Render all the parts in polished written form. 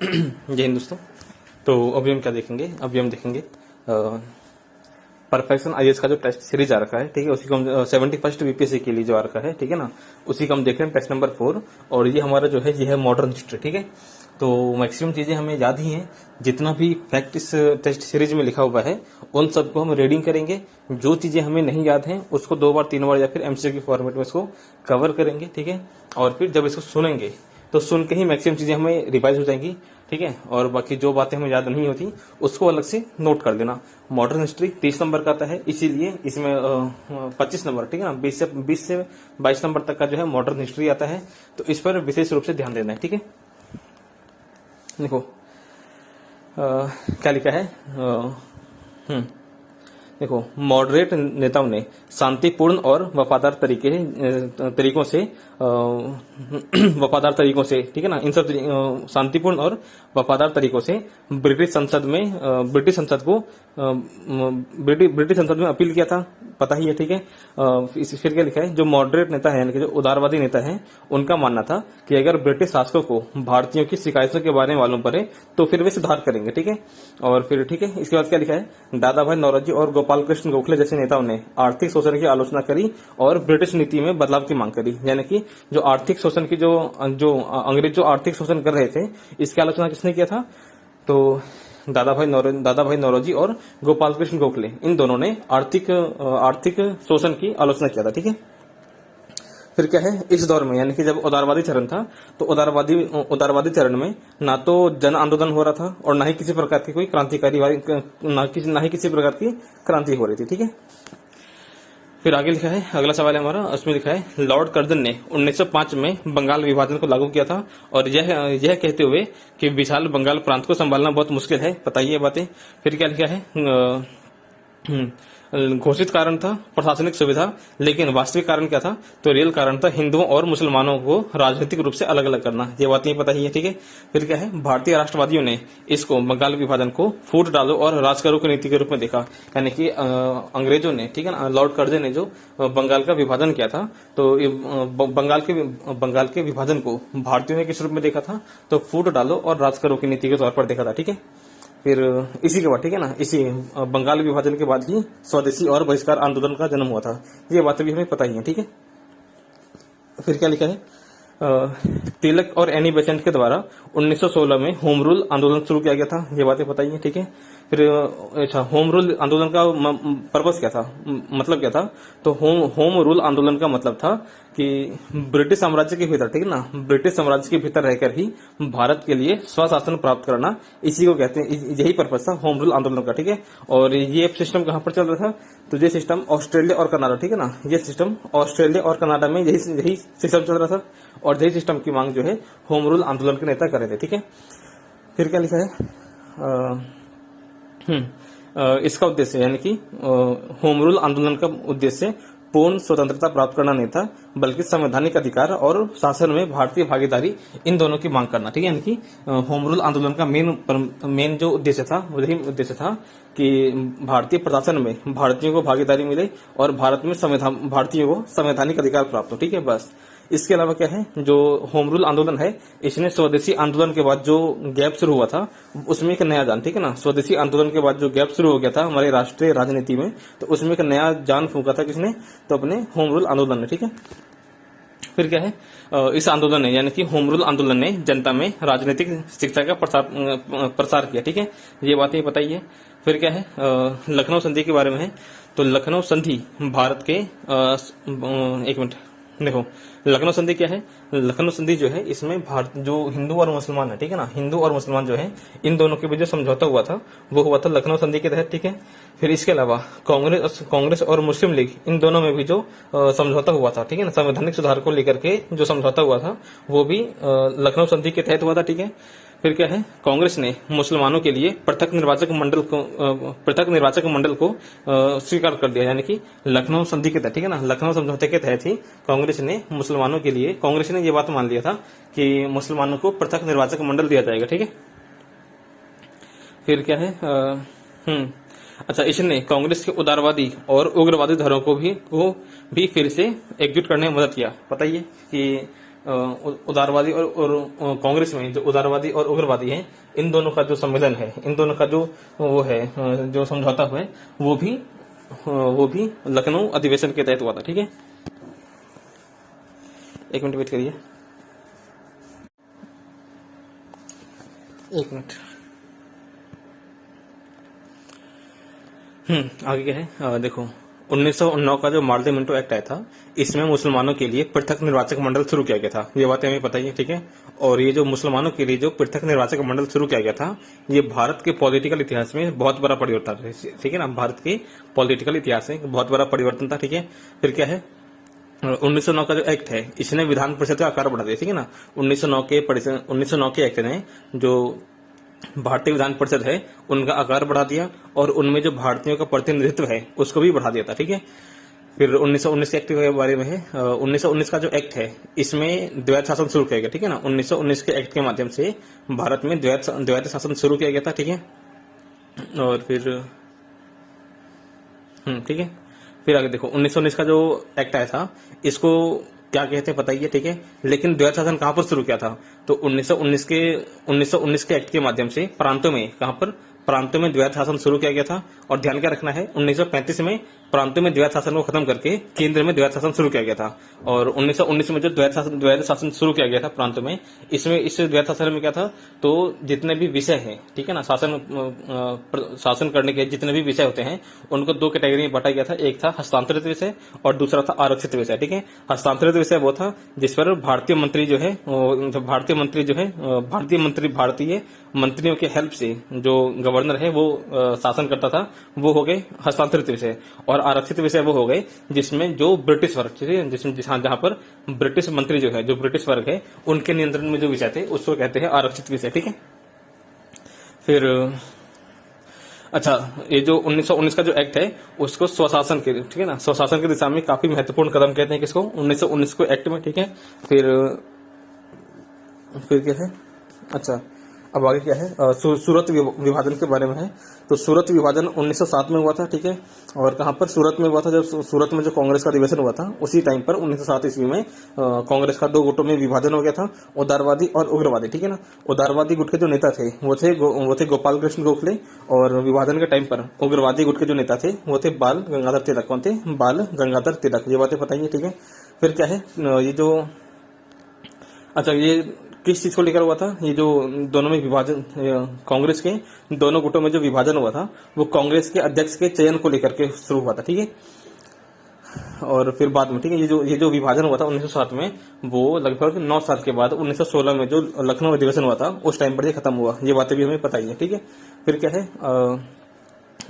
जय हिंद दोस्तों। तो अभी हम क्या देखेंगे, अभी हम देखेंगे परफेक्शन आईएएस का जो टेस्ट सीरीज आ रखा है, ठीक है, उसी को हम 71st बीपीएससी के लिए जो आ रखा है, ठीक है ना, उसी का हम देख रहे हैं टेस्ट नंबर 4। और ये हमारा जो है ये है मॉडर्न हिस्ट्री, ठीक है। तो मैक्सिमम चीजें हमें याद ही हैं, जितना भी फैक्ट इस टेस्ट सीरीज में लिखा हुआ है उन सबको हम रीडिंग करेंगे। जो चीजें हमें नहीं याद हैं उसको 2 बार 3 बार या फिर एमसीक्यू फॉर्मेट में इसको कवर करेंगे, ठीक है। और फिर जब इसको सुनेंगे तो सुन के ही मैक्सिमम चीजें हमें रिवाइज हो जाएंगी, ठीक है। और बाकी जो बातें हमें याद नहीं होती उसको अलग से नोट कर देना। मॉडर्न हिस्ट्री 30 नंबर का आता है, इसीलिए इसमें 25 नंबर, ठीक है ना, 20 से 22 नंबर तक का जो है मॉडर्न हिस्ट्री आता है। तो इस पर विशेष रूप से ध्यान देना है, ठीक है। देखो क्या लिखा है, देखो, मॉडरेट नेताओं ने शांतिपूर्ण और वफादार तरीकों से, ठीक है ना, इन सब शांतिपूर्ण और वफादार तरीकों से ब्रिटिश संसद में अपील किया था, पता ही है, ठीक है। फिर क्या लिखा है, जो मॉडरेट नेता है यानी कि जो उदारवादी नेता है, उनका मानना था कि अगर ब्रिटिश शासकों को भारतीयों की शिकायतों के बारे में मालूम पड़े तो फिर वे सुधार करेंगे, ठीक है। और फिर ठीक है, इसके बाद क्या लिखा है, दादा भाई नौरोजी और गोपाल कृष्ण गोखले जैसे नेताओं ने आर्थिक शोषण की आलोचना करी और ब्रिटिश नीति में बदलाव की मांग करी। यानी कि जो आर्थिक शोषण की जो अंग्रेज जो आर्थिक शोषण कर रहे थे, इसकी आलोचना किसने किया था, तो दादा भाई नौरोजी और गोपाल कृष्ण गोखले, इन दोनों ने आर्थिक शोषण की आलोचना किया था, ठीक है। फिर क्या है, इस दौर में यानी कि जब उदारवादी चरण था तो उदारवादी चरण में ना तो जन आंदोलन हो रहा था और ना ही किसी प्रकार की कोई ना ही किसी प्रकार की क्रांति हो रही थी, ठीक है। फिर आगे लिखा है, अगला सवाल है हमारा, उसमें लिखा है, लॉर्ड कर्जन ने 1905 में बंगाल विभाजन को लागू किया था और यह कहते हुए कि विशाल बंगाल प्रांत को संभालना बहुत मुश्किल है, बताइए बातें। फिर क्या लिखा है, घोषित कारण था प्रशासनिक सुविधा, लेकिन वास्तविक कारण क्या था, तो रियल कारण था हिंदुओं और मुसलमानों को राजनीतिक रूप से अलग अलग करना, ये बातें पता ही है, ठीक है। फिर क्या है, भारतीय राष्ट्रवादियों ने इसको बंगाल विभाजन को फूट डालो और राज करो की नीति के रूप में देखा। यानी कि अंग्रेजों ने, ठीक है ना, लॉर्ड कर्जन ने जो बंगाल का विभाजन किया था, तो बंगाल के विभाजन को भारतीयों ने किस रूप में देखा था, तो फूट डालो और राज करो की नीति के तौर पर देखा था, ठीक है। फिर इसी के बाद, ठीक है ना, इसी बंगाल विभाजन के बाद ही स्वदेशी और बहिष्कार आंदोलन का जन्म हुआ था, ये बातें भी हमें पता ही है, ठीक है। फिर क्या लिखा है, तिलक और एनी बेसेंट के द्वारा 1916 में होम रूल आंदोलन शुरू किया गया था, ये बातें पता ही है, ठीक है। फिर अच्छा, होम रूल आंदोलन का पर्पस क्या था, मतलब क्या था, तो होम रूल आंदोलन का मतलब था कि ब्रिटिश साम्राज्य के भीतर, ठीक है ना, ब्रिटिश साम्राज्य के भीतर रहकर ही भारत के लिए स्वशासन प्राप्त करना, इसी को कहते हैं, यही पर्पस था होम रूल आंदोलन का, ठीक है। और ये सिस्टम कहाँ पर चल रहा था, तो ये सिस्टम ऑस्ट्रेलिया और कनाडा, ठीक है ना, ये सिस्टम ऑस्ट्रेलिया और कनाडा में यही सिस्टम चल रहा था और यही सिस्टम की मांग जो है होम रूल आंदोलन के नेता कर रहे थे, ठीक है। फिर क्या लिखा है, इसका उद्देश्य यानी कि होम रूल आंदोलन का उद्देश्य पूर्ण स्वतंत्रता प्राप्त करना नहीं था, बल्कि संवैधानिक अधिकार और शासन में भारतीय भागीदारी, इन दोनों की मांग करना, ठीक है। यानी कि होम रूल आंदोलन का मेन जो उद्देश्य था, वो यही उद्देश्य था कि भारतीय प्रशासन में भारतीयों को भागीदारी मिले और भारतीयों को संवैधानिक अधिकार प्राप्त हो, ठीक है, बस। इसके अलावा क्या है, जो होम रूल आंदोलन है, इसने स्वदेशी आंदोलन के बाद जो गैप शुरू हुआ था उसमें एक नया जान, ठीक है ना, स्वदेशी आंदोलन के बाद जो गैप शुरू हो गया था हमारे राष्ट्रीय राजनीति में, तो उसमें एक नया जान फूंका था किसने, तो अपने होम रूल आंदोलन ने, ठीक है। फिर क्या है, इस आंदोलन ने यानी कि होम रूल आंदोलन ने जनता में राजनीतिक शिक्षा का प्रसार किया, ठीक है, ये बातें बताई है। फिर क्या है, लखनऊ संधि के बारे में है, तो लखनऊ संधि भारत के एक मिनट, देखो, लखनऊ संधि क्या है, लखनऊ संधि जो है, इसमें भारत जो हिंदू और मुसलमान है, ठीक है ना, हिंदू और मुसलमान जो है, इन दोनों के बीच जो समझौता हुआ था वो हुआ था लखनऊ संधि के तहत, ठीक है। फिर इसके अलावा कांग्रेस और मुस्लिम लीग, इन दोनों में भी जो समझौता हुआ था, ठीक है ना, संवैधानिक सुधार को लेकर के जो समझौता हुआ था वो भी लखनऊ संधि के तहत हुआ था, ठीक है। फिर क्या है, कांग्रेस ने मुसलमानों के लिए पृथक निर्वाचक मंडल को स्वीकार कर दिया, यानी कि लखनऊ संधि के तहत, ठीक है ना, लखनऊ समझौते के तहत ही कांग्रेस ने मुसलमानों के लिए, कांग्रेस ने ये बात मान लिया था कि मुसलमानों को पृथक निर्वाचक मंडल दिया जाएगा, ठीक है। फिर क्या है, अच्छा, इसने कांग्रेस के उदारवादी और उग्रवादी धाराओं को भी फिर से एकजुट करने में मदद किया, बताइए कि उदारवादी और कांग्रेस में जो उदारवादी और उग्रवादी है, इन दोनों का जो सम्मेलन है, इन दोनों का जो वो है, जो समझौता हुआ है, वो भी लखनऊ अधिवेशन के तहत हुआ था। ठीक है, एक मिनट वेट करिए, एक मिनट। आगे क्या है, देखो 1909 का जो मार्ले मिंटो एक्ट आया था, इसमें मुसलमानों के लिए पृथक निर्वाचक मंडल शुरू किया गया था। ये बातें हमें पता ही है। ठीक है, और ये जो मुसलमानों के लिए जो पृथक निर्वाचक मंडल शुरू किया गया था, ये भारत के पॉलिटिकल इतिहास में बहुत बड़ा परिवर्तन है। ठीक है ना, भारत के पॉलिटिकल इतिहास में बहुत बड़ा परिवर्तन था। ठीक है, फिर क्या है, 1909 का जो एक्ट है, इसने विधान परिषद का आकार बढ़ा दिया। ठीक है ना, 1909 के एक्ट ने जो भारतीय विधान परिषद है उनका आकार बढ़ा दिया, और उनमें जो भारतीयों का प्रतिनिधित्व है उसको भी बढ़ा दिया था। ठीक है, फिर 1919 के एक्ट के बारे में है, 1919 का जो एक्ट है, इसमें द्वैत शासन शुरू किया गया। ठीक है ना, 1919 के एक्ट के माध्यम से भारत में द्वैत शासन शुरू किया गया था। ठीक है, और फिर ठीक है, फिर आगे देखो 1919 का जो एक्ट आया था, इसको क्या कहते हैं पता ही है। ठीक है, लेकिन द्वैत शासन कहां पर शुरू किया था, तो 1919 के एक्ट के माध्यम से प्रांतों में, कहां पर, प्रांतों में द्वैत शासन शुरू किया गया था। और ध्यान क्या रखना है, 1935 में प्रांतों में द्वैत शासन को खत्म करके केंद्र में द्वैत शासन शुरू किया गया था। और 1919 में जो द्वैत शासन शुरू किया गया था प्रांतों में, इसमें इस द्वैत शासन में क्या था, तो जितने भी विषय हैं, ठीक है ना, शासन करने के जितने भी विषय होते हैं, उनको दो कैटेगरी में बांटा गया था। एक था हस्तांतरित विषय और दूसरा था आरक्षित विषय। ठीक है, हस्तांतरित विषय वो था जिस पर भारतीय मंत्री मंत्रियों के हेल्प से जो गवर्नर है वो शासन करता था, वो हो गए हस्तांतरित विषय। और आरक्षित विषय वो हो गए जिसमें जो ब्रिटिश वर्ग, जहां पर ब्रिटिश मंत्री जो है, जो ब्रिटिश वर्ग है, उनके नियंत्रण में जो विषय थे उसको कहते हैं आरक्षित विषय। ठीक है, फिर अच्छा, ये जो 1919 का जो एक्ट है उसको स्वशासन के, ठीक है ना, स्वशासन की दिशा में काफी महत्वपूर्ण कदम कहते हैं किसको, 1919 को एक्ट में। ठीक है, फिर क्या है, अच्छा अब आगे क्या है, सूरत विभाजन के बारे में है। तो सूरत विभाजन 1907 में हुआ था। ठीक है, और कहां पर, सूरत में हुआ था। जब सूरत में जो कांग्रेस का अधिवेशन हुआ था, उसी टाइम पर 1907 ईस्वी में कांग्रेस का दो गुटों में विभाजन हो गया था, उदारवादी और उग्रवादी। ठीक है ना, उदारवादी गुट के जो नेता थे वो थे गोपाल कृष्ण गोखले, और विभाजन के टाइम पर उग्रवादी गुट के जो नेता थे वो थे बाल गंगाधर तिलक। कौन थे, बाल गंगाधर तिलक। ये बातें बताइए। ठीक है, फिर क्या है, ये जो, अच्छा ये किस चीज को लेकर हुआ था, ये जो दोनों में विभाजन, कांग्रेस के दोनों गुटों में जो विभाजन हुआ था, वो कांग्रेस के अध्यक्ष के चयन को लेकर के शुरू हुआ था। ठीक है, और फिर बाद में, ठीक है, ये जो विभाजन हुआ था 1907 में, वो लगभग 9 साल के बाद 1916 में जो लखनऊ अधिवेशन हुआ था, उस टाइम पर ये खत्म हुआ। ये बातें भी हमें पता ही है। ठीक है, फिर क्या है,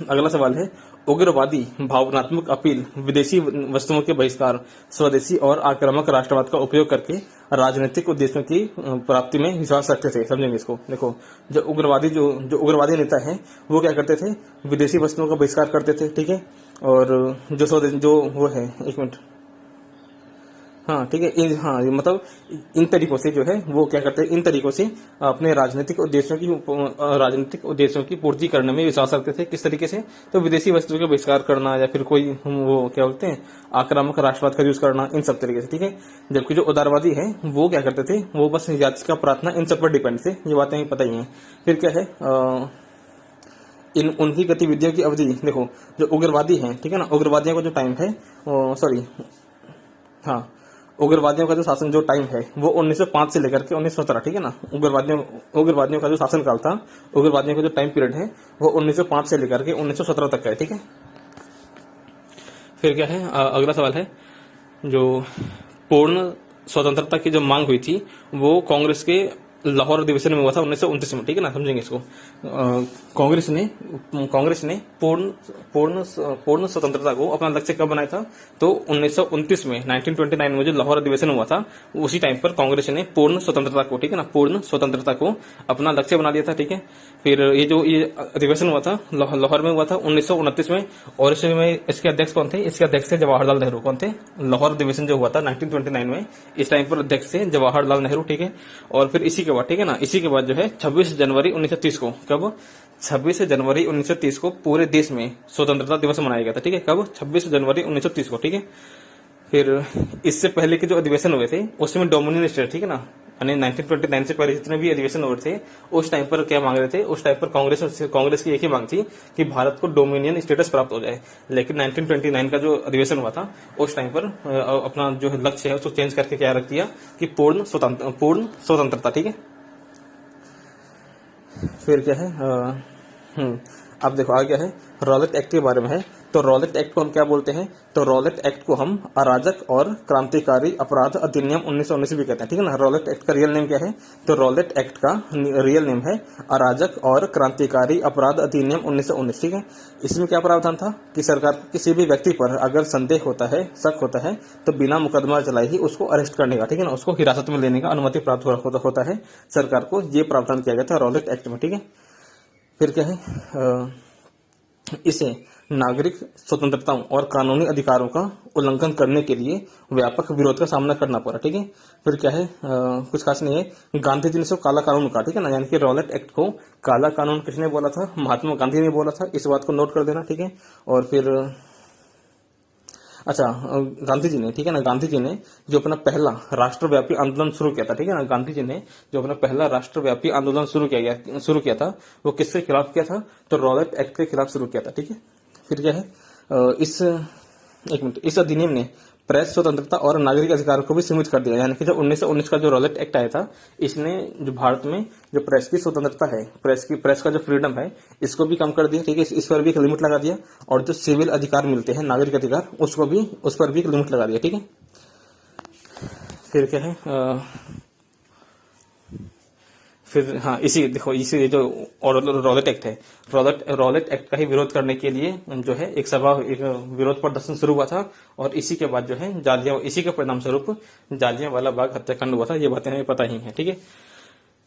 अगला सवाल है, उग्रवादी भावनात्मक अपील, विदेशी वस्तुओं के बहिष्कार, स्वदेशी और आक्रामक राष्ट्रवाद का उपयोग करके राजनीतिक उद्देश्यों की प्राप्ति में विश्वास रखते थे। समझेंगे इसको। देखो, जो उग्रवादी नेता हैं वो क्या करते थे, विदेशी वस्तुओं का बहिष्कार करते थे। ठीक है, और जो वो है, एक मिनट, हाँ ठीक है, मतलब इन तरीकों से जो है वो क्या करते हैं, इन तरीकों से अपने राजनीतिक उद्देश्यों की पूर्ति करने में विश्वास रखते थे। किस तरीके से, तो विदेशी वस्तुओं का बहिष्कार करना, या फिर कोई वो क्या बोलते हैं, आक्रामक राष्ट्रवाद का यूज करना, इन सब तरीके से। ठीक है, जबकि जो उदारवादी है वो क्या करते थे, वो बस याचिका प्रार्थना, इन सब पर डिपेंड थे। ये बातें हमें पता ही है। फिर क्या है, उनकी गतिविधियों की अवधि, देखो जो उग्रवादी है, ठीक है ना, उग्रवादियों का जो टाइम है, उग्रवादियों का जो शासन जो टाइम है वो 1905 से लेकर के 1917। ठीक है ना, उग्रवादियों का जो शासन काल था, उग्रवादियों का जो टाइम पीरियड है वो 1905 से लेकर के 1917 तक का है। ठीक है, फिर क्या है, अगला सवाल है, जो पूर्ण स्वतंत्रता की जो मांग हुई थी वो कांग्रेस के लाहौर अधिवेशन में हुआ था 1929 में। ठीक है ना, समझेंगे इसको। कांग्रेस ने पूर्ण स्वतंत्रता को अपना लक्ष्य कब बनाया था, तो 1929 में, 1929 में जो लाहौर अधिवेशन हुआ था, उसी टाइम पर कांग्रेस ने पूर्ण स्वतंत्रता को, ठीक है ना, पूर्ण स्वतंत्रता को अपना लक्ष्य बना लिया था। ठीक है, फिर ये अधिवेशन हुआ था लाहौर में हुआ था 1929 में, और इसके अध्यक्ष कौन थे, इसके अध्यक्ष थे जवाहरलाल नेहरू। कौन थे, लाहौर अधिवेशन जो हुआ था 1929 में, इस टाइम पर अध्यक्ष थे जवाहरलाल नेहरू। ठीक है, और फिर इसी के बाद, ठीक है ना, इसी के बाद जो है 26 जनवरी 1930 को, कब, 26 जनवरी 1930 को पूरे देश में स्वतंत्रता दिवस मनाया गया था। ठीक है, कब, 26 जनवरी 1930 को। ठीक है, फिर इससे पहले के जो अधिवेशन हुए थे उसमें डोमिनियन स्टेट, ठीक है ना, यानी 1929 से पहले जितने भी अधिवेशन हुए थे उस टाइम पर क्या मांग रहे थे, उस टाइम पर कांग्रेस की एक ही मांग थी कि भारत को डोमिनियन स्टेटस प्राप्त हो जाए। लेकिन 1929 का जो अधिवेशन हुआ था उस टाइम पर अपना जो लक्ष्य है उसको चेंज करके क्या रख दिया कि पूर्ण स्वतंत्रता, ठीक है। फिर क्या है, अब देखो आगे क्या है, रॉलेट एक्ट के बारे में है। तो रॉलेट एक्ट को हम क्या बोलते हैं, तो रॉलेट एक्ट को हम अराजक और क्रांतिकारी अपराध अधिनियम 1919 भी कहते हैं, ठीक है ना। रॉलेट एक्ट का रियल नेम क्या है, तो रॉलेट एक्ट का रियल नेम है अराजक और क्रांतिकारी अपराध अधिनियम 1919, ठीक है। इसमें क्या प्रावधान था कि सरकार को किसी भी व्यक्ति पर अगर संदेह होता है, शक होता है, तो बिना मुकदमा चलाए ही उसको अरेस्ट करने का, ठीक है ना, उसको हिरासत में लेने का अनुमति प्राप्त होता है सरकार को। ये प्रावधान किया गया था रॉलेट एक्ट में, ठीक है। फिर क्या है, इसे नागरिक स्वतंत्रताओं और कानूनी अधिकारों का उल्लंघन करने के लिए व्यापक विरोध का सामना करना पड़ा, ठीक है। फिर क्या है, कुछ खास नहीं है। गांधी जी ने इसको काला कानून कहा, ठीक है ना, यानी कि रॉलेट एक्ट को काला कानून किसने बोला था, महात्मा गांधी ने बोला था, इस बात को नोट कर देना, ठीक है। और फिर अच्छा, गांधी जी ने, ठीक है ना, गांधी जी ने जो अपना पहला राष्ट्रव्यापी आंदोलन शुरू किया था, ठीक है ना, गांधी जी ने जो अपना पहला राष्ट्रव्यापी आंदोलन शुरू किया था वो किसके खिलाफ किया था, तो रॉलेट एक्ट के खिलाफ शुरू किया था, ठीक है। फिर क्या है, इस अधिनियम ने प्रेस स्वतंत्रता और नागरिक अधिकारों को भी सीमित कर दिया, यानी कि जो 1919 का जो रॉलेट एक्ट आया था इसने जो भारत में जो प्रेस की स्वतंत्रता है, प्रेस का जो फ्रीडम है इसको भी कम कर दिया, ठीक है। इस पर भी एक लिमिट लगा दिया। और जो सिविल अधिकार मिलते हैं, नागरिक अधिकार, उस पर भी एक लिमिट लगा दिया, ठीक है। फिर क्या है, फिर हाँ, इसी जो रॉलेट एक्ट है, रॉलेट एक्ट का ही विरोध करने के लिए जो है एक विरोध प्रदर्शन शुरू हुआ था। और इसी के बाद जो है इसी के परिणाम स्वरूप जालियांवाला बाग हत्याकांड हुआ था। ये बातें हमें पता ही है, ठीक है।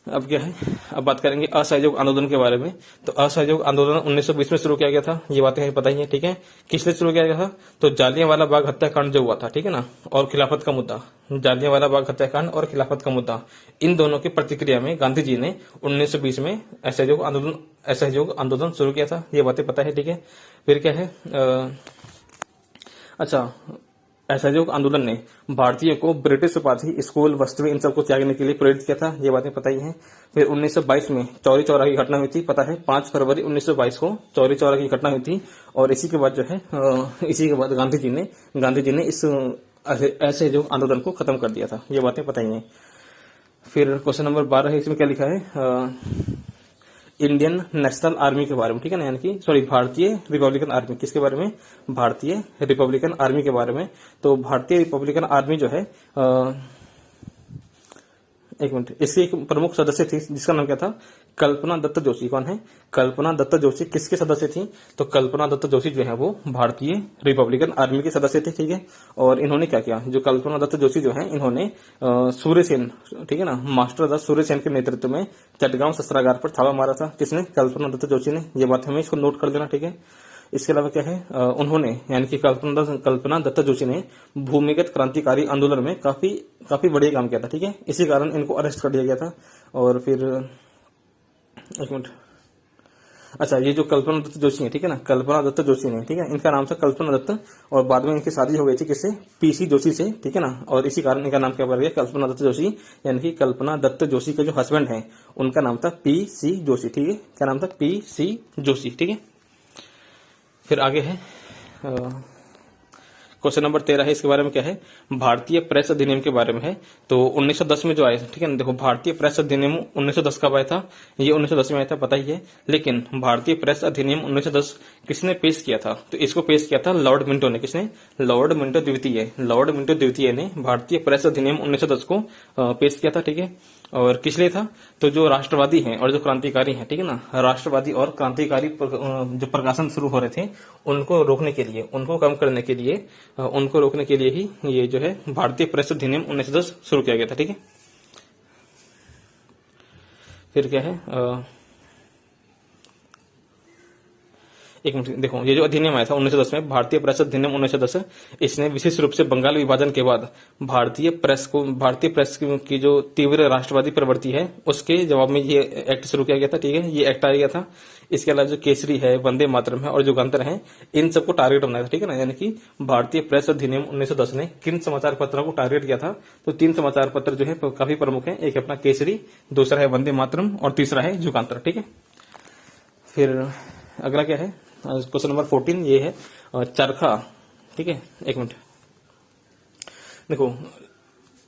अब क्या है, अब बात करेंगे असहयोग आंदोलन के बारे में। तो असहयोग आंदोलन 1920 में शुरू किया गया था, ये बातें हमें पता ही है, ठीक है। किसने शुरू किया गया था, तो जालियांवाला बाग हत्याकांड जो हुआ था, ठीक है ना, और खिलाफत का मुद्दा, जालियांवाला बाग हत्याकांड और खिलाफत का मुद्दा, इन दोनों की प्रतिक्रिया में गांधी जी ने 1920 में असहयोग आंदोलन शुरू किया था, ये बातें पता है, ठीक है। फिर क्या है, अच्छा, असहयोग आंदोलन ने भारतीयों को ब्रिटिश उपाधि, स्कूल, वस्तुएं, इन सबको त्यागने के लिए प्रेरित किया था, ये बातें पता ही हैं। फिर 1922 में चौरी चौरा की घटना हुई थी, पता है, 5 फरवरी 1922 को चौरी चौरा की घटना हुई थी। और इसी के बाद जो है इसी के बाद गांधी जी ने इस असहयोग आंदोलन को खत्म कर दिया था, ये बातें पता ही हैं। फिर क्वेश्चन नंबर 12 है, इसमें क्या लिखा है, इंडियन नेशनल आर्मी के बारे में, ठीक है ना, यानी कि भारतीय रिपब्लिकन आर्मी, किसके बारे में, भारतीय रिपब्लिकन आर्मी के बारे में। तो भारतीय रिपब्लिकन आर्मी जो है, एक मिनट, इसकी एक प्रमुख सदस्य थी जिसका नाम क्या था, कल्पना दत्त जोशी। कौन है, कल्पना दत्त जोशी किसके सदस्य थी, तो कल्पना दत्त जोशी जो है वो भारतीय रिपब्लिकन आर्मी के सदस्य थे, ठीक है। और इन्होंने क्या किया, जो कल्पना दत्त जोशी जो है इन्होंने सूर्यसेन, ठीक है ना, मास्टर द सूर्यसेन के नेतृत्व में चटगांव शस्त्रागार पर थावा मारा था। किसने, कल्पना दत्त जोशी ने, ये बात हमें इसको नोट कर देना, ठीक है। इसके अलावा क्या है, उन्होंने यानी कि कल्पना दत्त जोशी ने भूमिगत क्रांतिकारी आंदोलन में काफी बढ़िया काम किया था, ठीक है। इसी कारण इनको अरेस्ट कर दिया गया था। और फिर एक मिनट, अच्छा, ये जो कल्पना दत्त जोशी है, ठीक है ना, कल्पना दत्त जोशी ने, ठीक है, इनका नाम था कल्पना दत्त, और बाद में इनकी शादी हो गई थी किससे, पीसी जोशी से, ठीक है ना। और इसी कारण इनका नाम क्या पड़ गया, कल्पना दत्त जोशी, यानी कि कल्पना दत्त जोशी के जो हस्बैंड है उनका नाम था पीसी जोशी, ठीक है। क्या नाम था, पीसी जोशी, ठीक है। फिर आगे है क्वेश्चन नंबर 13 है, इसके बारे में क्या है, भारतीय प्रेस अधिनियम के बारे में है। तो 1910 में जो आया, ठीक है ना, देखो भारतीय प्रेस अधिनियम 1910 कब आया था, ये 1910 में आया था, पता ही है। लेकिन भारतीय प्रेस अधिनियम 1910 किसने पेश किया था, तो इसको पेश किया था लॉर्ड मिंटो ने। किसने, लॉर्ड मिंटो द्वितीय ने भारतीय प्रेस अधिनियम 1910 को पेश किया था, ठीक है। और किस लिए था, तो जो राष्ट्रवादी हैं और जो क्रांतिकारी हैं, ठीक है ना, राष्ट्रवादी और क्रांतिकारी जो प्रकाशन शुरू हो रहे थे उनको रोकने के लिए, उनको कम करने के लिए, उनको रोकने के लिए ही ये जो है भारतीय प्रेस अधिनियम 1910 शुरू किया गया था, ठीक है। फिर क्या है, एक मिनट देखो, ये जो अधिनियम आया था 1910 में, भारतीय प्रेस अधिनियम 1910, इसने विशेष रूप से बंगाल विभाजन के बाद भारतीय प्रेस की जो तीव्र राष्ट्रवादी प्रवृत्ति है उसके जवाब में ये एक्ट शुरू किया गया था। ठीक है, ये एक्ट आ गया था। इसके अलावा जो केसरी है, वंदे मातरम है और युगांतर है, इन सबको टारगेट बनाया था। ठीक है ना, यानी कि भारतीय प्रेस अधिनियम 1910 ने किन समाचार पत्रों को टारगेट किया था? तो 3 समाचार पत्र जो है काफी प्रमुख है। एक अपना केसरी, दूसरा है वंदे मातरम और तीसरा है युगांतर। ठीक है, फिर अगला क्या है, क्वेश्चन नंबर 14 ये है चरखा। ठीक है, एक मिनट देखो,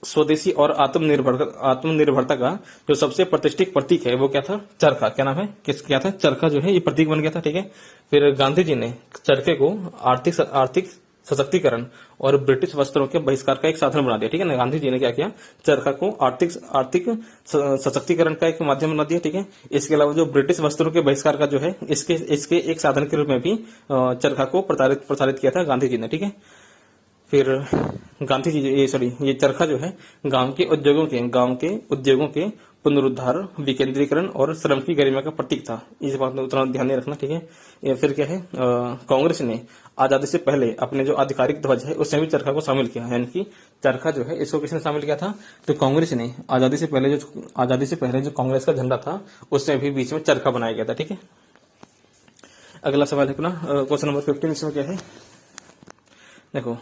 स्वदेशी और आत्मनिर्भरता का जो सबसे प्रतिष्ठित प्रतीक है वो क्या था? चरखा। क्या नाम है, क्या था? चरखा जो है ये प्रतीक बन गया था। ठीक है, फिर गांधी जी ने चरखे को आर्थिक सशक्तिकरण और ब्रिटिश वस्त्रों के बहिष्कार का एक साधन बना दिया। ठीक है ना, गांधी जी ने क्या किया? चरखा को आर्थिक सशक्तिकरण का एक माध्यम बना दिया। ठीक है, इसके अलावा जो ब्रिटिश वस्त्रों के बहिष्कार का जो है इसके एक साधन के रूप में भी चरखा को प्रसारित किया था गांधी जी ने। ठीक है, फिर गांधी जी ये चरखा जो है गांव के उद्योगों के पुनरुद्धार, विकेंद्रीकरण और श्रम की गरिमा का प्रतीक था। इस बात में उतना ध्यान नहीं रखना। ठीक है, फिर क्या है, कांग्रेस ने आजादी से पहले अपने जो आधिकारिक ध्वज है उसमें भी चरखा को शामिल किया। यानी कि चरखा जो है इसको किसने शामिल किया था? तो कांग्रेस ने आजादी से पहले जो कांग्रेस का झंडा था उसमें भी बीच में चरखा बनाया गया था। ठीक है, अगला सवाल है अपना क्वेश्चन नंबर 15। इसमें क्या है, देखो,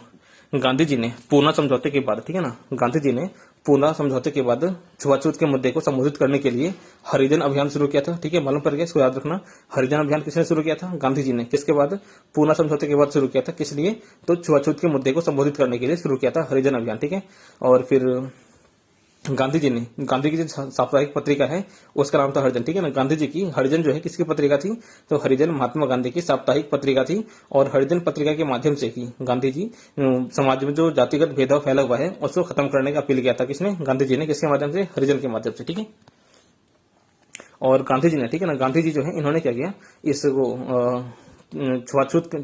गांधी जी ने पूना समझौते के बाद, ठीक है ना, गांधी जी ने पूना समझौते के बाद छुआछूत के मुद्दे को संबोधित करने के लिए हरिजन अभियान शुरू किया था। ठीक है, मालूम पड़ गया, इसको याद रखना। हरिजन अभियान किसने शुरू किया था? गांधी जी ने। किसके बाद? पूना समझौते के बाद शुरू किया था। किस लिए? तो छुआछूत के मुद्दे को संबोधित करने के लिए शुरू किया था हरिजन अभियान। ठीक है, और फिर गांधी की जो साप्ताहिक पत्रिका है उसका नाम था हरिजन। ठीक है ना, गांधी जी की हरिजन जो है किसकी पत्रिका थी? तो हरिजन महात्मा गांधी की साप्ताहिक पत्रिका थी। और हरिजन पत्रिका के माध्यम से ही गांधी जी समाज में जो जातिगत भेदभाव फैला हुआ है उसको खत्म करने का अपील किया था। किसने? गांधी जी ने। किसके माध्यम से? हरिजन के माध्यम से। ठीक है, और गांधी जी ने, ठीक है ना, गांधी जी जो है इन्होंने क्या किया, इसको छुआछूत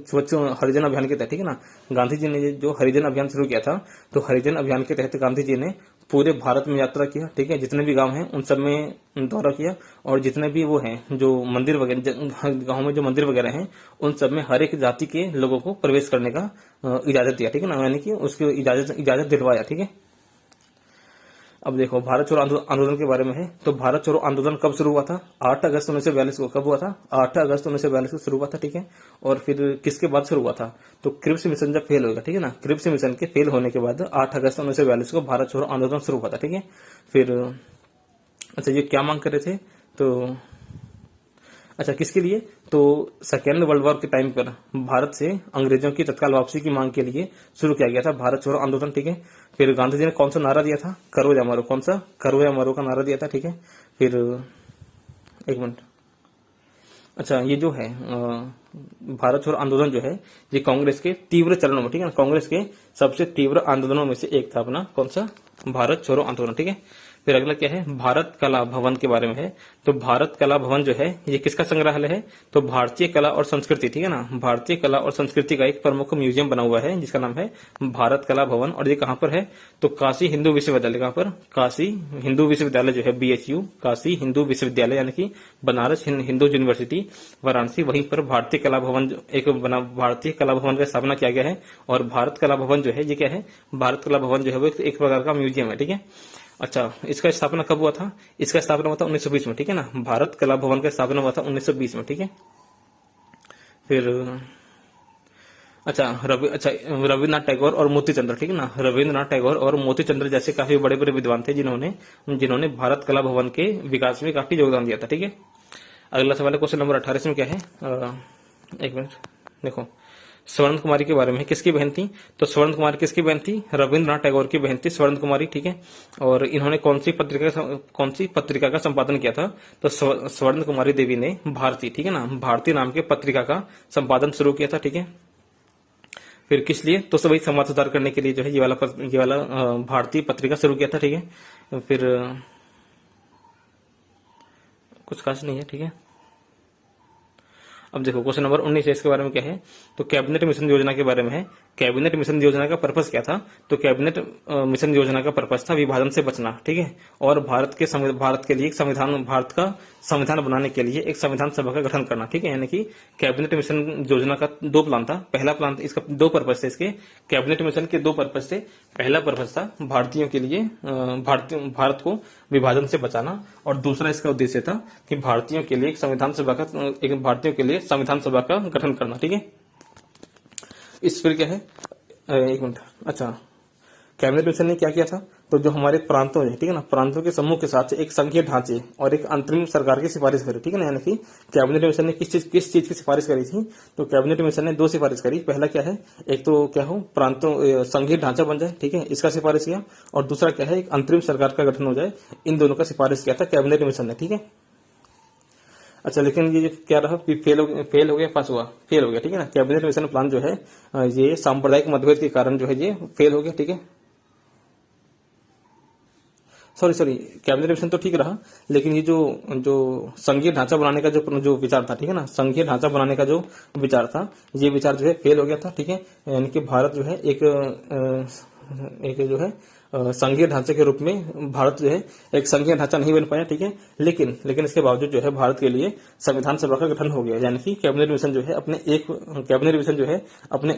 हरिजन अभियान के तहत, ठीक है ना, गांधी जी ने जो हरिजन अभियान शुरू किया था, तो हरिजन अभियान के तहत गांधी जी ने पूरे भारत में यात्रा किया। ठीक है, जितने भी गांव हैं उन सब में दौरा किया और जितने भी वो हैं जो मंदिर वगैरह, गांव में जो मंदिर वगैरह हैं उन सब में हर एक जाति के लोगों को प्रवेश करने का इजाजत दिया। ठीक है ना, यानी कि उसकी इजाजत दिलवाया। ठीक है, अब देखो भारत छोड़ो आंदोलन के बारे में है। तो भारत छोड़ो आंदोलन कब शुरू हुआ था? 8 अगस्त 1942 को। कब हुआ था? 8 अगस्त 1942 को शुरू हुआ था। ठीक है, और फिर किसके बाद शुरू हुआ था? तो क्रिप्स मिशन जब फेल होगा, ठीक है ना, क्रिप्स मिशन के फेल होने के बाद 8 अगस्त 1942 को भारत छोड़ो आंदोलन शुरू हुआ था। ठीक है, फिर अच्छा, ये क्या मांग कर रहे थे? तो अच्छा, किसके लिए? तो सेकेंड वर्ल्ड वॉर के टाइम पर भारत से अंग्रेजों की तत्काल वापसी की मांग के लिए शुरू किया गया था भारत छोड़ो आंदोलन। ठीक है, फिर गांधी जी ने कौन सा नारा दिया था? करो या मरो। कौन सा? करो या मरो का नारा दिया था। ठीक है, फिर एक मिनट, अच्छा, ये जो है भारत छोड़ो आंदोलन जो है ये कांग्रेस के तीव्र चरणों में, ठीक है ना, कांग्रेस के सबसे तीव्र आंदोलनों में से एक था अपना। कौन सा? भारत छोड़ो आंदोलन। ठीक है, फिर अगला क्या है, भारत कला भवन के बारे में है। तो भारत कला भवन जो है ये किसका संग्रहालय है? तो भारतीय कला और संस्कृति, ठीक है ना, भारतीय कला और संस्कृति का एक प्रमुख म्यूजियम बना हुआ है जिसका नाम है भारत कला भवन। और ये कहाँ पर है? तो काशी हिंदू विश्वविद्यालय। कहाँ पर? काशी हिंदू विश्वविद्यालय जो है BHU, काशी हिंदू विश्वविद्यालय यानी कि बनारस हिंदू यूनिवर्सिटी वाराणसी, वहीं पर भारतीय कला भवन भारतीय कला भवन का स्थापना किया गया है। और भारत कला भवन जो है ये क्या है? भारत कला भवन जो है वो एक प्रकार का म्यूजियम है। ठीक है, अच्छा, इसका स्थापना कब हुआ था? इसका स्थापना हुआ था 1920 में। ठीक है ना, भारत कला भवन का स्थापना हुआ था 1920 में। ठीक है, फिर अच्छा रविन्द्रनाथ टैगोर और मोतीचंद्र, ठीक है ना, रविन्द्रनाथ टैगोर और मोतीचंद्र जैसे काफी बड़े बड़े विद्वान थे जिन्होंने भारत कला भवन के विकास में काफी योगदान दिया था। ठीक है, अगला सवाल है क्वेश्चन नंबर 18 में क्या है, एक मिनट देखो, स्वर्ण कुमारी के बारे में। किसकी बहन थी? तो स्वर्ण कुमारी किसकी बहन थी? रविन्द्रनाथ टैगोर की बहन थी स्वर्ण कुमारी। ठीक है, और इन्होंने कौन सी पत्रिका का संपादन किया था? तो स्वर्ण कुमारी देवी ने भारती, ठीक है ना, भारतीय नाम के पत्रिका का संपादन शुरू किया था। ठीक है, फिर किस लिए? तो सभी समाज सुधार करने के लिए जो है ये वाला भारतीय पत्रिका शुरू किया था। ठीक है, फिर कुछ खास नहीं है। ठीक है, अब देखो क्वेश्चन नंबर 19 इसके बारे में क्या है? तो कैबिनेट मिशन योजना के बारे में है। कैबिनेट मिशन योजना का पर्पस क्या था? तो कैबिनेट मिशन योजना का पर्पस था विभाजन से बचना। ठीक है, और भारत के लिए भारत का संविधान बनाने के लिए एक संविधान सभा का गठन करना, ठीक है। यानी कि कैबिनेट मिशन योजना का 2 प्लान था। पहला प्लान, इसका 2 पर्पज थे इसके, कैबिनेट मिशन के 2 पर्पज थे। पहला पर्पज था भारतीयों के लिए भारत को विभाजन से बचाना, और दूसरा इसका उद्देश्य था कि भारतीयों के लिए एक संविधान सभा का गठन करना, ठीक है। इस फिर क्या है, एक मिनट, अच्छा, कैबिनेट मिशन ने क्या किया था, तो जो हमारे प्रांतों है, ठीक है ना, प्रांतों के समूह के साथ एक संघीय ढांचे और एक अंतरिम सरकार की सिफारिश करी, ठीक है ना। यानी कि कैबिनेट मिशन ने किस चीज की सिफारिश करी थी, तो कैबिनेट मिशन ने 2 सिफारिश करी। पहला क्या है, एक तो क्या हो, प्रांतों संघीय ढांचा बन जाए, ठीक है, इसका सिफारिश किया, और दूसरा क्या है, एक अंतरिम सरकार का गठन हो जाए। इन दोनों का सिफारिश किया था कैबिनेट मिशन ने, ठीक है। अच्छा, लेकिन ये क्या रहा, फेल हो गया, पास हुआ, फेल हो गया, ठीक है ना। कैबिनेट मिशन प्लान जो है ये सांप्रदायिक मतभेद के कारण जो है ये फेल हो गया, ठीक है। सॉरी, कैबिनेट मिशन तो ठीक रहा, लेकिन ये जो संघीय ढांचा बनाने का जो विचार था, ठीक है ना, संघीय ढांचा बनाने का जो विचार था, ये विचार जो है फेल हो गया था, ठीक है। यानी कि भारत जो है एक जो है संघीय ढांचे के रूप में भारत जो है एक संघीय ढांचा नहीं बन पाया, ठीक है। लेकिन इसके बावजूद जो है भारत के लिए संविधान सभा का गठन हो गया। यानी कि कैबिनेट मिशन जो है अपने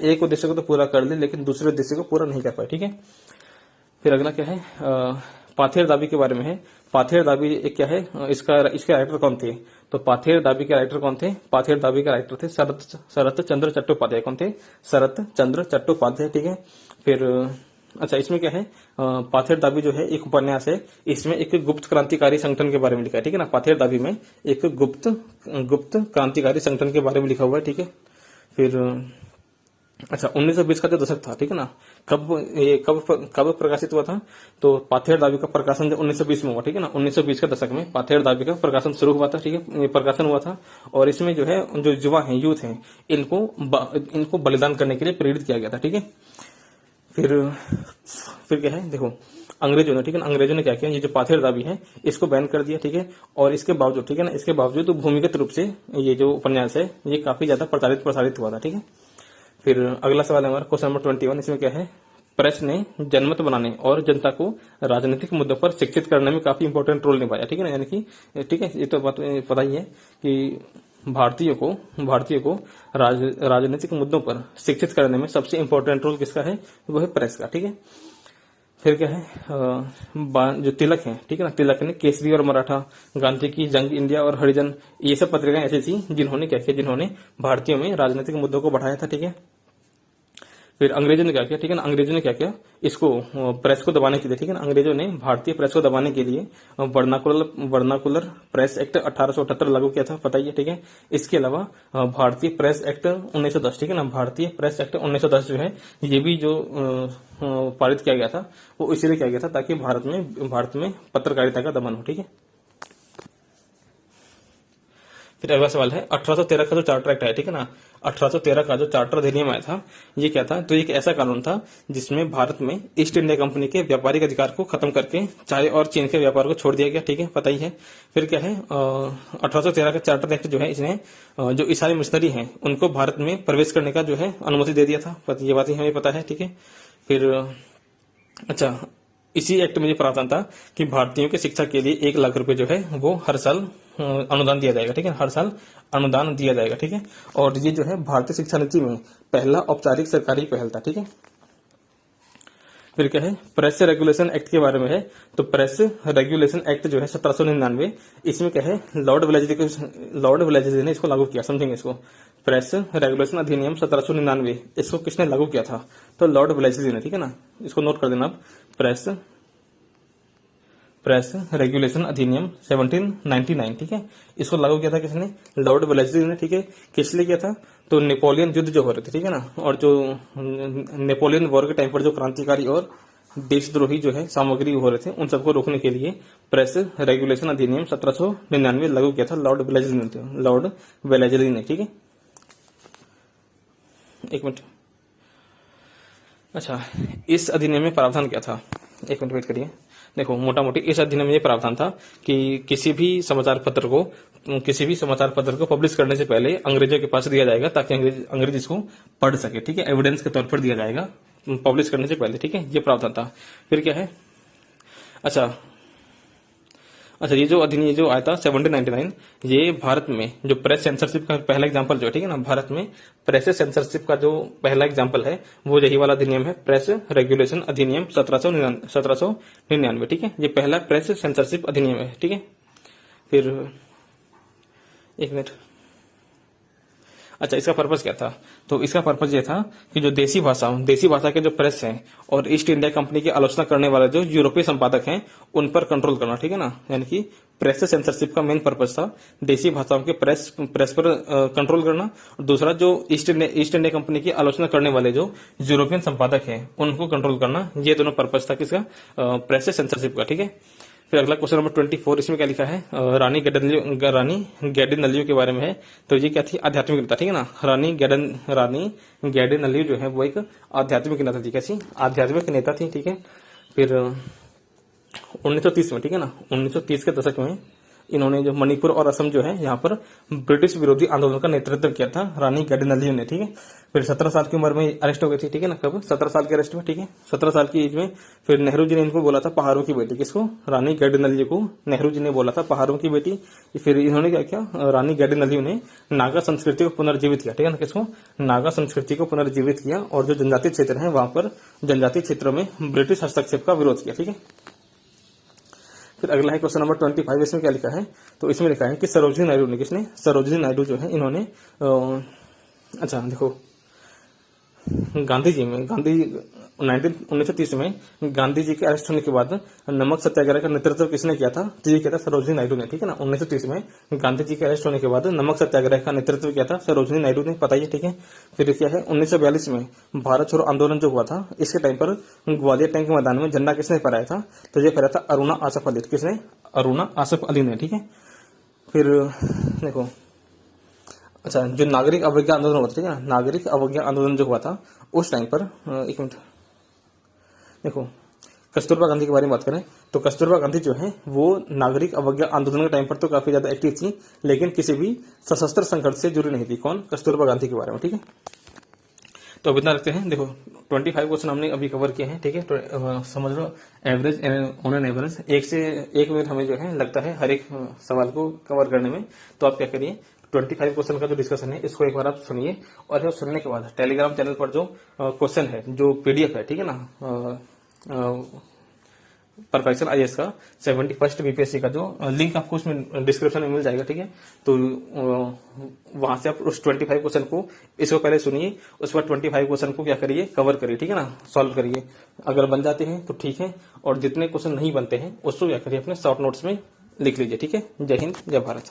एक उद्देश्य को तो पूरा कर ले, लेकिन दूसरे उद्देश्य को पूरा नहीं कर पाए, ठीक है। फिर अगला क्या है, पाथेर दाबी के बारे में है। पाथेर दाबी एक क्या है, इसके राइटर कौन थे, तो पाथेर दाबी के राइटर कौन थे, पाथेर दाबी के राइटर थे शरत चंद्र चट्टोपाध्याय। कौन थे, शरत चंद्र चट्टोपाध्याय, ठीक है। फिर अच्छा, इसमें क्या है, पाथेर दाबी जो है एक उपन्यास है, इसमें एक गुप्त क्रांतिकारी संगठन के बारे में लिखा है, ठीक है ना। पाथेर दाबी में एक गुप्त क्रांतिकारी संगठन के बारे में लिखा हुआ है, ठीक है। फिर अच्छा, 1920 का जो दशक था, ठीक है ना, कब प्रकाशित हुआ था, तो पाथेर दाबी का प्रकाशन जब 1920 में हुआ, ठीक है ना। 1920 के दशक में पाथेर दाबी का प्रकाशन शुरू हुआ था, ठीक है, प्रकाशन हुआ था। और इसमें जो है जो युवा हैं, यूथ हैं, इनको बलिदान करने के लिए प्रेरित किया गया था, ठीक है। फिर क्या है, देखो, अंग्रेजों ने, ठीक है ना, अंग्रेजों ने क्या किया, ये जो पाथेर दाबी है इसको बैन कर दिया, ठीक है। और इसके बावजूद, ठीक है ना, इसके बावजूद तो भूमिगत रूप से ये जो उपन्यास है ये काफी ज्यादा प्रसारित हुआ था, ठीक है। फिर अगला सवाल है हमारा क्वेश्चन नंबर 21। इसमें क्या है, प्रेस ने जनमत बनाने और जनता को राजनीतिक मुद्दों पर शिक्षित करने में काफी इंपॉर्टेंट रोल निभाया, ठीक है ना। यानी कि ठीक है, ये तो बात पता ही है कि भारतीयों को राजनीतिक मुद्दों पर शिक्षित करने में सबसे इंपॉर्टेंट रोल किसका है, वो है प्रेस का, ठीक है। फिर क्या है, जो तिलक है, ठीक है ना, तिलक ने केसरी और मराठा, गांधी की जंग इंडिया और हरिजन, ये सब पत्रिकाएं ऐसी थी जिन्होंने क्या किया, जिन्होंने भारतीयों में राजनीतिक मुद्दों को बढ़ाया था, ठीक है। फिर अंग्रेजों ने क्या किया, ठीक है ना, अंग्रेजों ने क्या किया, इसको प्रेस को दबाने के लिए, ठीक है ना, अंग्रेजों ने भारतीय प्रेस को दबाने के लिए वर्नाकुलर प्रेस एक्ट 1878 लागू किया था, पता ही है, ठीक है। इसके अलावा भारतीय प्रेस एक्ट 1910, ठीक है ना, भारतीय प्रेस एक्ट 1910 जो है ये भी जो पारित किया गया था वो इसीलिए किया गया था ताकि भारत में पत्रकारिता का दमन हो, ठीक है। फिर अगला सवाल है 1813 का जो चार्टर एक्ट है, ठीक है ना, 1813 का जो चार्टर अधिनियम आया था ये क्या था, तो एक ऐसा कानून था जिसमें भारत में ईस्ट इंडिया कंपनी के व्यापारिक अधिकार को खत्म करके चाय और चीन के व्यापार को छोड़ दिया गया, ठीक है, पता ही है। फिर क्या है, 1813 का चार्टर एक्ट जो है इसने जो ईसाई मिशनरी हैं उनको भारत में प्रवेश करने का जो है अनुमति दे दिया था, ये बात ही हमें पता है, ठीक है। फिर अच्छा, इसी एक्ट में ये प्रावधान था कि भारतीयों की शिक्षा के लिए 1 लाख रुपए जो है वो हर साल अनुदान दिया जाएगा, ठीक है, हर साल अनुदान दिया जाएगा, ठीक है। और ये जो है भारतीय शिक्षा नीति में पहला औपचारिक सरकारी पहल था, ठीक है। फिर क्या है, प्रेस रेगुलेशन एक्ट के बारे में है, तो प्रेस रेगुलेशन एक्ट जो है 1799, इसमें क्या है, लॉर्ड वेलेस्ली ने इसको लागू किया, समझेंगे इसको। प्रेस रेगुलेशन अधिनियम 1799 इसको किसने लागू किया था, तो लॉर्ड वेलेस्ली ने, ठीक है ना, इसको नोट कर देना आप। प्रेस रेगुलेशन अधिनियम 1799, ठीक है, इसको लागू किया था किसने, लॉर्ड वेलेस्ली ने, ठीक है। किस लिए किया था, तो नेपोलियन युद्ध जो हो रहे थे, ठीक है ना, और जो नेपोलियन वॉर के टाइम पर जो क्रांतिकारी और देशद्रोही जो है सामग्री हो रहे थे उन सबको रोकने के लिए प्रेस रेगुलेशन अधिनियम 1799 लागू किया था लॉर्ड वेलेस्ली ने, ठीक है। एक मिनट, अच्छा, इस अधिनियम में प्रावधान क्या था, एक मिनट वेट करिए। देखो, मोटा मोटी इस अधिनियम में ये प्रावधान था कि किसी भी समाचार पत्र को पब्लिश करने से पहले अंग्रेजों के पास दिया जाएगा ताकि अंग्रेज इसको पढ़ सके, ठीक है, एविडेंस के तौर पर दिया जाएगा पब्लिश करने से पहले, ठीक है, ये प्रावधान था। फिर क्या है, अच्छा, अच्छा, ये जो अधिनियम जो आया था 1799, ये भारत में जो प्रेस सेंसरशिप का पहला एग्जांपल जो है, ठीक है ना, भारत में प्रेस सेंसरशिप का जो पहला एग्जांपल है वो यही वाला अधिनियम है, प्रेस रेगुलेशन अधिनियम 1799, ठीक है। ये पहला प्रेस सेंसरशिप अधिनियम है, ठीक है। फिर एक मिनट, अच्छा, इसका पर्पस क्या था? तो इसका पर्पस ये था कि जो देसी भाषा के जो प्रेस हैं और ईस्ट इंडिया कंपनी की आलोचना करने वाले जो यूरोपीय संपादक हैं उन पर कंट्रोल करना, ठीक है ना। यानी कि प्रेस सेंसरशिप का मेन पर्पस था देसी भाषाओं के प्रेस पर कंट्रोल करना, और दूसरा जो ईस्ट इंडिया कंपनी की आलोचना करने वाले जो यूरोपियन संपादक हैं उनको कंट्रोल करना। ये दोनों पर्पस था किसका? प्रेस सेंसरशिप का, ठीक है। फिर अगला क्वेश्चन नंबर 24, इसमें क्या लिखा है? रानी गैडिनलियो के बारे में है। तो ये क्या थी? आध्यात्मिक नेता, ठीक है ना। रानी गैडिनलियो जो है वो एक आध्यात्मिक नेता थी, कैसी? आध्यात्मिक नेता थी, ठीक है। फिर 1930 में, ठीक है ना, 1930 के दशक में इन्होंने जो मणिपुर और असम जो है यहाँ पर ब्रिटिश विरोधी आंदोलन का नेतृत्व किया था रानी गैडिनलियो ने, ठीक है। फिर 17 साल की उम्र में अरेस्ट हो गई थी, ठीक है ना। कब? 17 साल के अरेस्ट में, ठीक है, 17 साल की एज में। फिर नेहरू जी ने इनको बोला था पहाड़ों की बेटी, किसको? रानी गैडिनलियो को नेहरू जी ने बोला था पहाड़ों की बेटी। फिर इन्होंने क्या किया? रानी गैडिनलियो ने नागा संस्कृति को पुनर्जीवित किया, ठीक है ना। किसको? नागा संस्कृति को पुनर्जीवित किया, और जो जनजातीय क्षेत्र है वहां पर जनजातीय क्षेत्रों में ब्रिटिश हस्तक्षेप का विरोध किया, ठीक है। फिर अगला है क्वेश्चन नंबर 25, इसमें क्या लिखा है? तो इसमें लिखा है कि सरोजिनी नायडू ने, किसने? सरोजिनी नायडू जो है इन्होंने अच्छा देखो, गांधी 1930 में गांधी जी के अरेस्ट होने के बाद नमक सत्याग्रह का नेतृत्व किसने किया था? तो ये किया था सरोजिनी नायडू ने, ठीक है ना। 1930 में गांधी जी के अरेस्ट होने के बाद नमक सत्याग्रह का नेतृत्व किया था सरोजिनी नायडू ने, पता ही है, ठीक है। फिर क्या है? 1942 में भारत छोड़ो आंदोलन जो हुआ था, इसके टाइम पर ग्वालियर टैंक मैदान में झंडा किसने फहराया था? तो ये फहराया था अरुणा आसफ अली, किसने? अरुणा आसफ अली ने, ठीक है। फिर देखो, अच्छा, जो नागरिक अवज्ञा आंदोलन हुआ था, ठीक है ना, नागरिक अवज्ञा आंदोलन जो हुआ था उस टाइम पर, एक मिनट देखो, कस्तूरबा गांधी के बारे में बात करें तो कस्तूरबा गांधी जो है वो नागरिक अवज्ञा आंदोलन के टाइम पर तो काफी ज्यादा एक्टिव थी, लेकिन किसी भी सशस्त्र संघर्ष से जुड़ी नहीं थी। कौन? कस्तूरबा गांधी के बारे में, ठीक है। तो अब इतना रखते हैं। देखो 25 क्वेश्चन हमने अभी कवर किए हैं, ठीक है। तो समझ लो एवरेज, ऑन एन एवरेज 1 से 1 मिनट हमें जो है लगता है हर एक सवाल को कवर करने में। तो आप क्या करिए, 25 क्वेश्चन का जो डिस्कशन है इसको एक बार आप सुनिए, और सुनने के बाद टेलीग्राम चैनल पर जो क्वेश्चन है, जो पीडीएफ है, ठीक है ना, परफेक्शन आईएएस का 71st बीपीएससी का जो लिंक आपको उसमें डिस्क्रिप्शन में मिल जाएगा, ठीक है। तो वहां से आप उस 25 क्वेश्चन को, इसको पहले सुनिए, उसके बाद 25 क्वेश्चन को क्या करिए, कवर करिए, ठीक है ना, सॉल्व करिए। अगर बन जाते हैं तो ठीक है, और जितने क्वेश्चन नहीं बनते हैं उसको क्या करिए अपने शॉर्ट नोट्स में लिख लीजिए, ठीक है। जय हिंद, जय भारत।